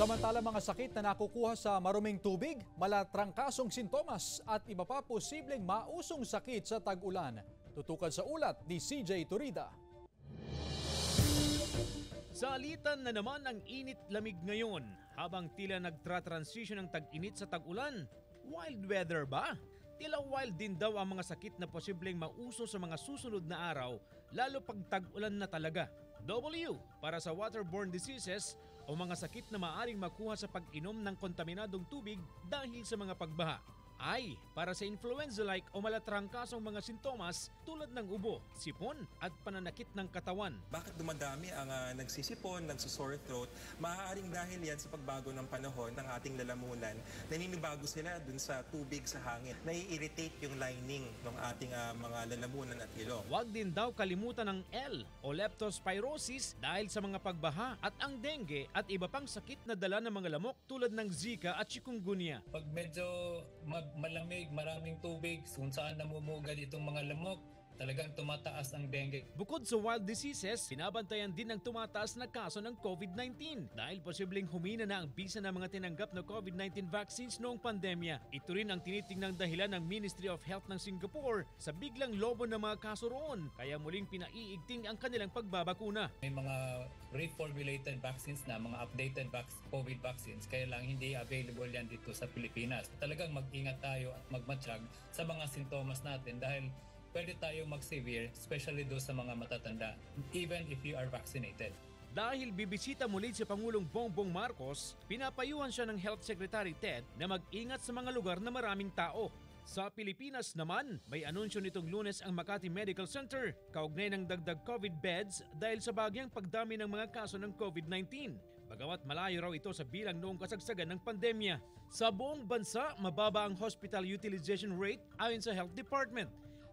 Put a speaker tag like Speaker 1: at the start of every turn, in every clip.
Speaker 1: Samantala mga sakit na nakukuha sa maruming tubig, malatrangkasong sintomas at iba pa posibleng mausong sakit sa tag-ulan. Tutukan sa ulat ni CJ Turida.
Speaker 2: Sa alitan na naman ang init-lamig ngayon habang tila nagtra-transition ng tag-init sa tag-ulan. Wild weather ba? Tila wild din daw ang mga sakit na posibleng mauso sa mga susunod na araw, lalo pag tag-ulan na talaga. W para sa waterborne diseases o mga sakit na maaaring makuha sa pag-inom ng kontaminadong tubig dahil sa mga pagbaha. I para sa influenza-like o malatrangkasong mga sintomas tulad ng ubo, sipon at pananakit ng katawan.
Speaker 3: Bakit dumadami ang nagsisipon, nagsusore throat? Maaaring dahil yan sa pagbago ng panahon ng ating lalamunan. Naninibago sila dun sa tubig, sa hangin. Nai-irritate yung lining ng ating mga lalamunan at ilong.
Speaker 2: Huwag din daw kalimutan ng L o leptospirosis dahil sa mga pagbaha at ang dengue at iba pang sakit na dala ng mga lamok tulad ng Zika at chikungunya.
Speaker 4: Pag medyo malamig, maraming tubig, kung saan namumugad itong mga lamok, talagang tumataas ang dengue.
Speaker 2: Bukod sa wild diseases, binabantayan din ng tumataas na kaso ng COVID-19 dahil posibleng humina na ang bisa ng mga tinanggap na COVID-19 vaccines noong pandemya. Ito rin ang tinitingnang dahilan ng Ministry of Health ng Singapore sa biglang lobo ng mga kaso roon, kaya muling pinaiigting ang kanilang pagbabakuna.
Speaker 4: May mga reformulated vaccines na, mga updated COVID vaccines, kaya lang hindi available yan dito sa Pilipinas. Talagang mag-ingat tayo at magmatsyag sa mga sintomas natin dahil pwede tayong mag-severe, especially doon sa mga matatanda, even if you are vaccinated.
Speaker 2: Dahil bibisita muli si Pangulong Bongbong Marcos, pinapayuhan siya ng Health Secretary Ted na mag-ingat sa mga lugar na maraming tao. Sa Pilipinas naman, may anunsyo nitong Lunes ang Makati Medical Center, kaugnay ng dagdag COVID beds dahil sa bagyang pagdami ng mga kaso ng COVID-19. Bagamat malayo raw ito sa bilang noong kasagsagan ng pandemya. Sa buong bansa, mababa ang hospital utilization rate ayon sa Health Department.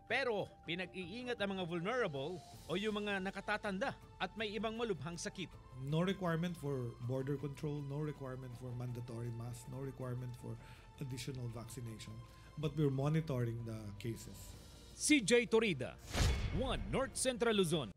Speaker 2: Pero pinag-iingat ang mga vulnerable o yung mga nakatatanda at may ibang malubhang sakit.
Speaker 5: No requirement for border control, no requirement for mandatory mask, no requirement for additional vaccination. But we're monitoring the cases.
Speaker 2: CJ Torida, 1 North Central Luzon.